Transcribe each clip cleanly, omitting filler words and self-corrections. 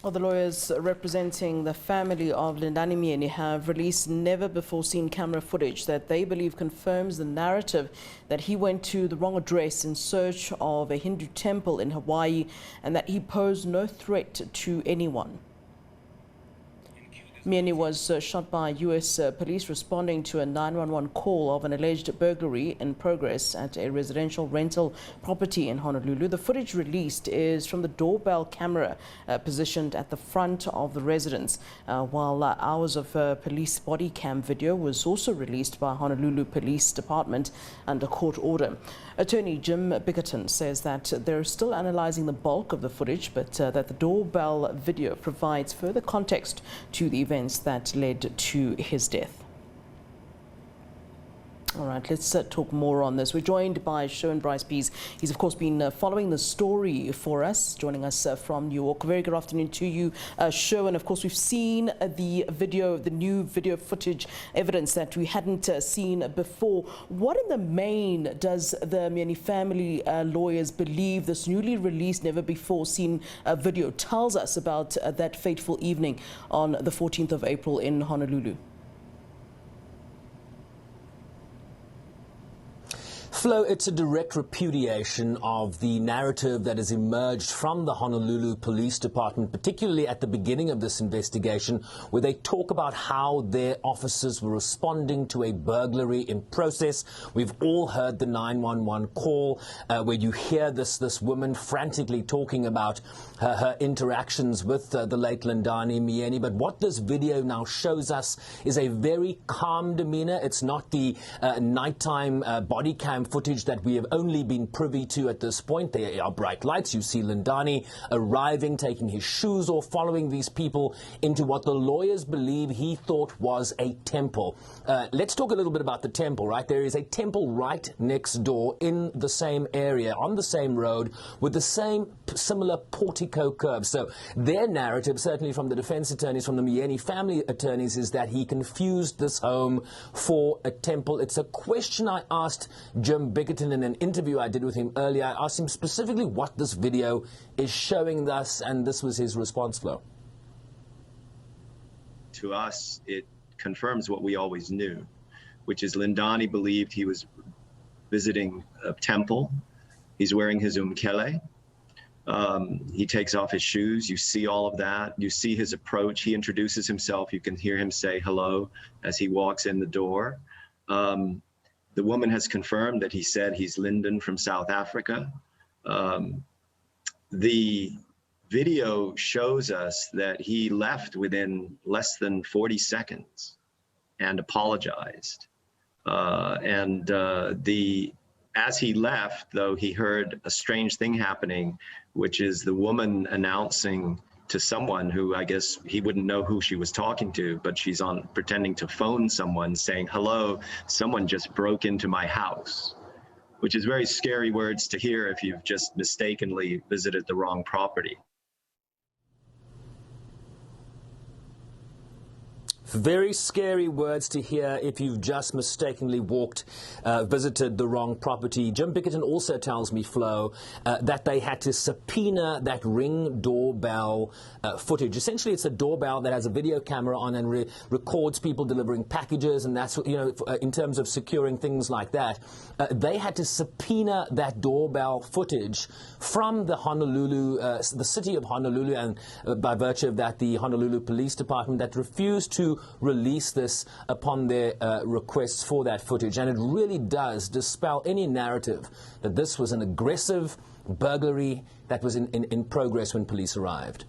Well, the lawyers representing the family of Lindani Myeni have released never-before-seen camera footage that they believe confirms the narrative that he went to the wrong address in search of a Hindu temple in Hawaii and that he posed no threat to anyone. Myeni was shot by U.S. police responding to a 911 call of an alleged burglary in progress at a residential rental property in Honolulu. The footage released is from the doorbell camera positioned at the front of the residence, while hours of police body cam video was also released by Honolulu Police Department under court order. Attorney Jim Bickerton says that they're still analysing the bulk of the footage, but that the doorbell video provides further context to the events that led to his death. All right, let's talk more on this. We're joined by Sherwin Bryce-Pease. He's, of course, been following the story for us, joining us from New York. Very good afternoon to you, Sherwin. Of course, we've seen the video, the new video footage evidence that we hadn't seen before. What in the main does the Myeni family lawyers believe this newly released, never-before-seen video tells us about that fateful evening on the 14th of April in Honolulu? Flo, it's a direct repudiation of the narrative that has emerged from the Honolulu Police Department, particularly at the beginning of this investigation, where they talk about how their officers were responding to a burglary in process. We've all heard the 911 call where you hear this woman frantically talking about her interactions with the late Lindani Myeni. But what this video now shows us is a very calm demeanor. It's not the nighttime body cam footage that we have only been privy to at this point. There are bright lights. You see Lindani arriving, taking his shoes off, following these people into what the lawyers believe he thought was a temple. Let's talk a little bit about the temple, right? There is a temple right next door in the same area, on the same road, with the same similar portico curve. So their narrative, certainly from the defense attorneys, from the Myeni family attorneys, is that he confused this home for a temple. It's a question I asked Jim Bickerton in an interview I did with him earlier. I asked him specifically what this video is showing us, and this was his response, Flo. To us, it confirms what we always knew, which is Lindani believed he was visiting a temple. He's wearing his umkele. He takes off his shoes. You see all of that. You see his approach. He introduces himself. You can hear him say hello as he walks in the door. The woman has confirmed that he said he's Lyndon from South Africa. The video shows us that he left within less than 40 seconds and apologized. As he left, though, he heard a strange thing happening, which is the woman announcing to someone who I guess he wouldn't know who she was talking to, but she's pretending to phone someone saying, hello, someone just broke into my house, which is very scary words to hear if you've just mistakenly visited the wrong property. Very scary words to hear if you've just mistakenly visited the wrong property. Jim Bickerton also tells me, Flo, that they had to subpoena that Ring doorbell footage. Essentially, it's a doorbell that has a video camera on and records people delivering packages, and that's, you know, in terms of securing things like that. They had to subpoena that doorbell footage from the Honolulu, the city of Honolulu, and by virtue of that, the Honolulu Police Department, that refused to release this upon their requests for that footage. And it really does dispel any narrative that this was an aggressive burglary that was in progress when police arrived.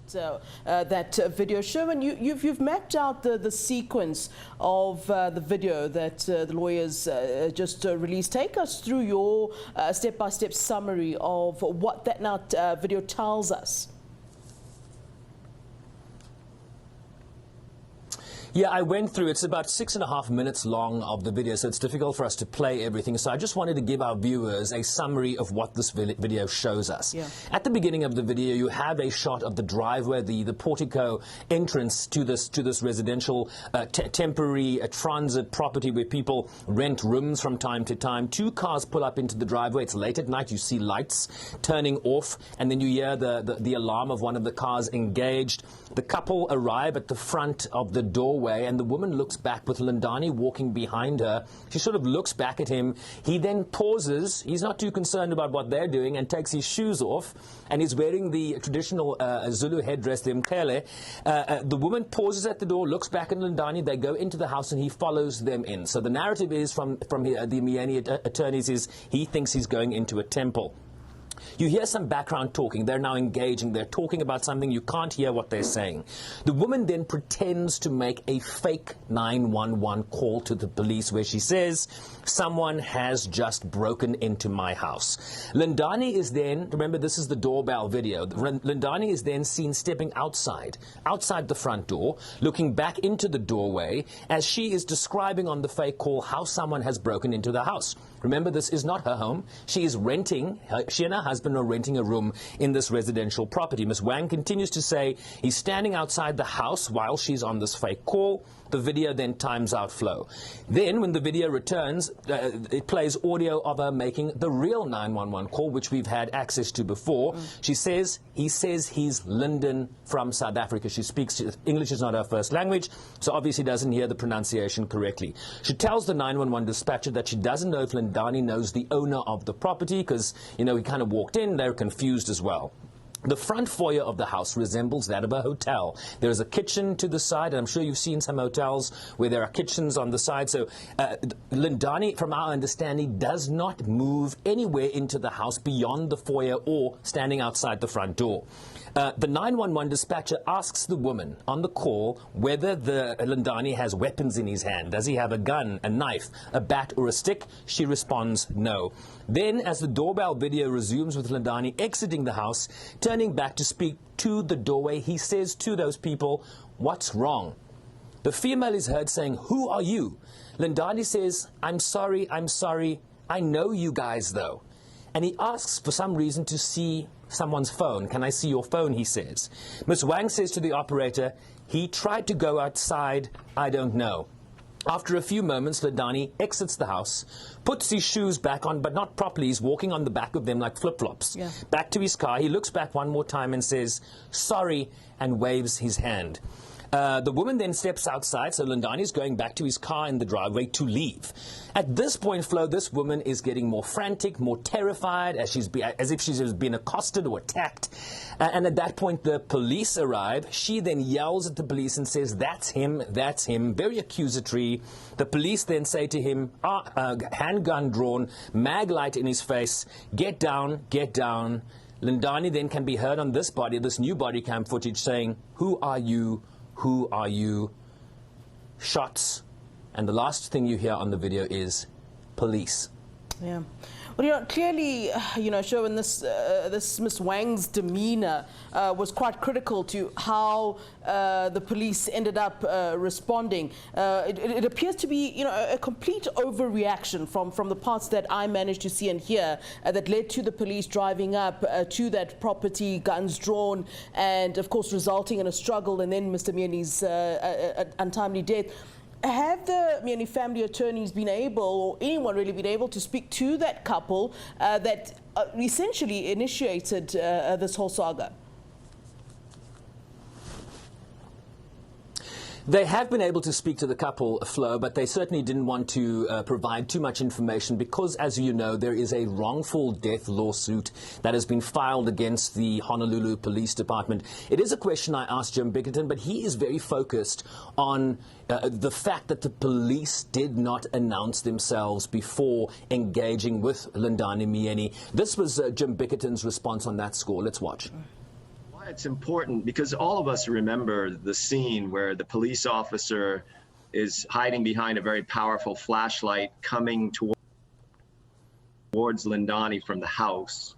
So that video. Sherwin, you've mapped out the sequence of the video that the lawyers just released. Take us through your step-by-step summary of what that now video tells us. Yeah, I went through. It's about 6.5 minutes long of the video, so it's difficult for us to play everything. So I just wanted to give our viewers a summary of what this video shows us. Yeah. At the beginning of the video, you have a shot of the driveway, the portico entrance to this residential temporary transit property where people rent rooms from time to time. Two cars pull up into the driveway. It's late at night. You see lights turning off, and then you hear the alarm of one of the cars engaged. The couple arrive at the front of the doorway, and the woman looks back with Lindani walking behind her. She sort of looks back at him. He then pauses. He's not too concerned about what they're doing and takes his shoes off, and he's wearing the traditional Zulu headdress, the mkele. The woman pauses at the door, looks back at Lindani. They go into the house, and he follows them in. So the narrative is from the Myeni attorneys is he thinks he's going into a temple. You hear some background talking. They're now engaging. They're talking about something. You can't hear what they're saying. The woman then pretends to make a fake 911 call to the police where she says, someone has just broken into my house. Lindani is then, remember this is the doorbell video, Lindani is then seen stepping outside the front door, looking back into the doorway as she is describing on the fake call how someone has broken into the house. Remember, this is not her home. She is renting, she and her husband are renting a room in this residential property. Ms. Wang continues to say he's standing outside the house while she's on this fake call. The video then times out flow. Then, when the video returns, it plays audio of her making the real 911 call, which we've had access to before. He says he's Lyndon from South Africa. She speaks English is not her first language, so obviously doesn't hear the pronunciation correctly. She tells the 911 dispatcher that she doesn't know if Lindani knows the owner of the property because, you know, he kind of walked in. They're confused as well. The front foyer of the house resembles that of a hotel. There is a kitchen to the side, and I'm sure you've seen some hotels where there are kitchens on the side. So Lindani, from our understanding, does not move anywhere into the house beyond the foyer or standing outside the front door. The 911 dispatcher asks the woman on the call whether the Lindani has weapons in his hand. Does he have a gun, a knife, a bat, or a stick? She responds no. Then, as the doorbell video resumes with Lindani exiting the house, turning back to speak to the doorway, he says to those people, "What's wrong?" The female is heard saying, "Who are you?" Lindani says, I'm sorry, I know you guys though." And he asks for some reason to see someone's phone. "Can I see your phone?" he says. Ms. Wang says to the operator, "He tried to go outside, I don't know." After a few moments, Lindani exits the house, puts his shoes back on, but not properly. He's walking on the back of them like flip-flops. Yeah. Back to his car. He looks back one more time and says, "Sorry," and waves his hand. The woman then steps outside, so Lindani is going back to his car in the driveway to leave. At this point, Flo, this woman is getting more frantic, more terrified, as if she's been accosted or attacked. And at that point, the police arrive. She then yells at the police and says, that's him, very accusatory. The police then say to him, handgun drawn, mag light in his face, get down, get down. Lindani then can be heard on this new body cam footage saying, "Who are you? Who are you?" Shots. And the last thing you hear on the video is police. Yeah. Well, clearly, Sherwin, this Ms. Wang's demeanor was quite critical to how the police ended up responding. It appears to be, a complete overreaction from the parts that I managed to see and hear that led to the police driving up to that property, guns drawn, and of course resulting in a struggle and then Mr. Myeni's untimely death. Have the Myeni family attorneys been able, or anyone really been able, to speak to that couple that essentially initiated this whole saga? They have been able to speak to the couple, Flo, but they certainly didn't want to provide too much information because, as you know, there is a wrongful death lawsuit that has been filed against the Honolulu Police Department. It is a question I asked Jim Bickerton, but he is very focused on the fact that the police did not announce themselves before engaging with Lindani Myeni. This was Jim Bickerton's response on that score. Let's watch. It's important because all of us remember the scene where the police officer is hiding behind a very powerful flashlight coming towards Lindani from the house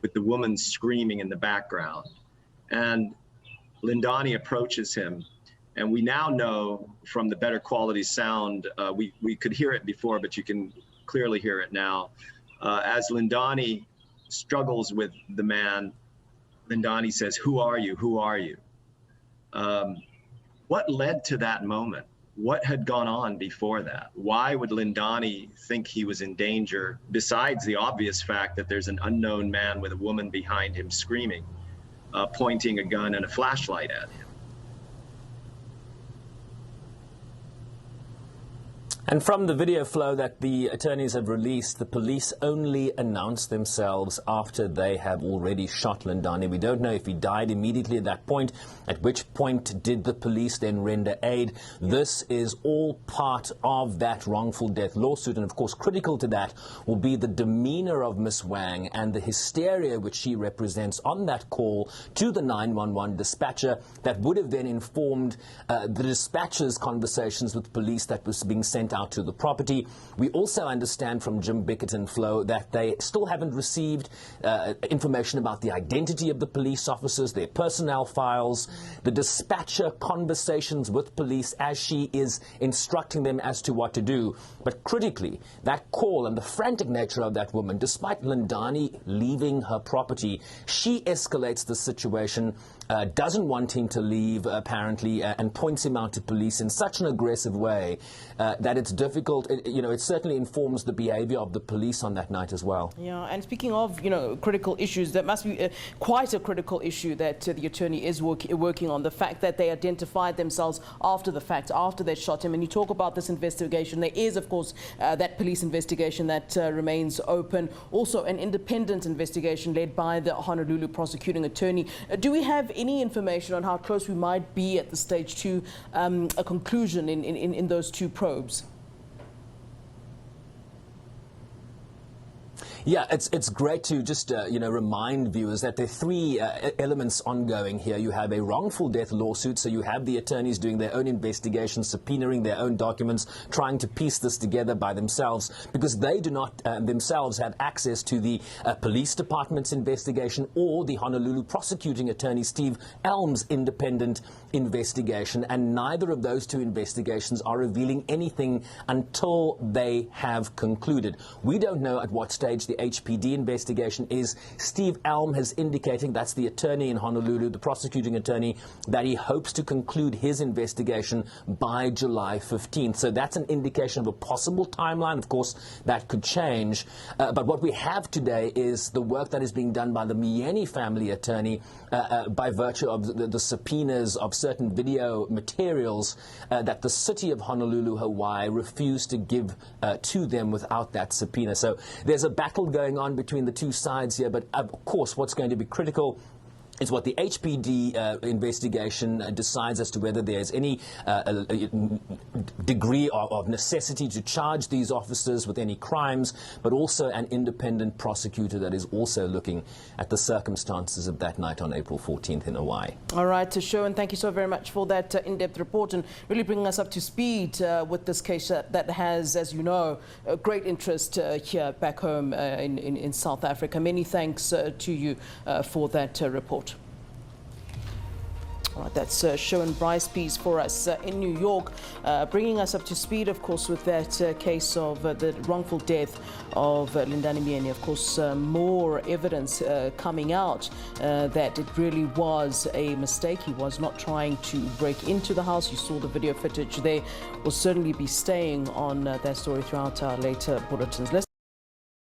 with the woman screaming in the background. And Lindani approaches him And we now know from the better quality sound, we could hear it before, but you can clearly hear it now. As Lindani struggles with the man, Lindani says, "Who are you? Who are you?" What led to that moment? What had gone on before that? Why would Lindani think he was in danger, besides the obvious fact that there's an unknown man with a woman behind him screaming, pointing a gun and a flashlight at him? And from the video flow that the attorneys have released, the police only announced themselves after they have already shot Lindani. We don't know if he died immediately at that point, at which point did the police then render aid. This is all part of that wrongful death lawsuit, and of course critical to that will be the demeanor of Miss Wang and the hysteria which she represents on that call to the 911 dispatcher that would have then informed the dispatcher's conversations with police that was being sent out to the property. We also understand from Jim Bickett and Flo that they still haven't received information about the identity of the police officers, their personnel files, the dispatcher conversations with police as she is instructing them as to what to do. But critically, that call and the frantic nature of that woman, despite Lindani leaving her property, she escalates the situation, doesn't want him to leave apparently, and points him out to police in such an aggressive way that it's difficult. It certainly informs the behavior of the police on that night as well. Yeah, and speaking of, critical issues, that must be quite a critical issue that the attorney is working on, the fact that they identified themselves after the fact, after they shot him. And you talk about this investigation. There is, of course, that police investigation that remains open. Also, an independent investigation led by the Honolulu prosecuting attorney. Do we have any information on how close we might be at the stage to a conclusion in those two probes? Yeah, it's great to just remind viewers that there are three elements ongoing here. You have a wrongful death lawsuit, so you have the attorneys doing their own investigation, subpoenaing their own documents, trying to piece this together by themselves, because they do not themselves have access to the police department's investigation or the Honolulu prosecuting attorney Steve Elm's independent investigation, and neither of those two investigations are revealing anything until they have concluded. We don't know at what stage the HPD investigation is. Steve Elm has indicated, that's the attorney in Honolulu, the prosecuting attorney, that he hopes to conclude his investigation by July 15th. So that's an indication of a possible timeline. Of course, that could change. But what we have today is the work that is being done by the Myeni family attorney by virtue of the subpoenas of certain video materials that the city of Honolulu, Hawaii, refused to give to them without that subpoena. So there's a battle going on between the two sides here, but of course what's going to be critical is what the HPD investigation decides as to whether there's any degree of necessity to charge these officers with any crimes, but also an independent prosecutor that is also looking at the circumstances of that night on April 14th in Hawaii. All right, Sherwin, thank you so very much for that in-depth report and really bringing us up to speed with this case that has, as you know, a great interest here back home in South Africa. Many thanks to you for that report. All right, that's Sherwin Bryce-Pease for us in New York, bringing us up to speed, of course, with that case of the wrongful death of Lindani Myeni. Of course, more evidence coming out that it really was a mistake. He was not trying to break into the house. You saw the video footage there. We'll certainly be staying on that story throughout our later bulletins.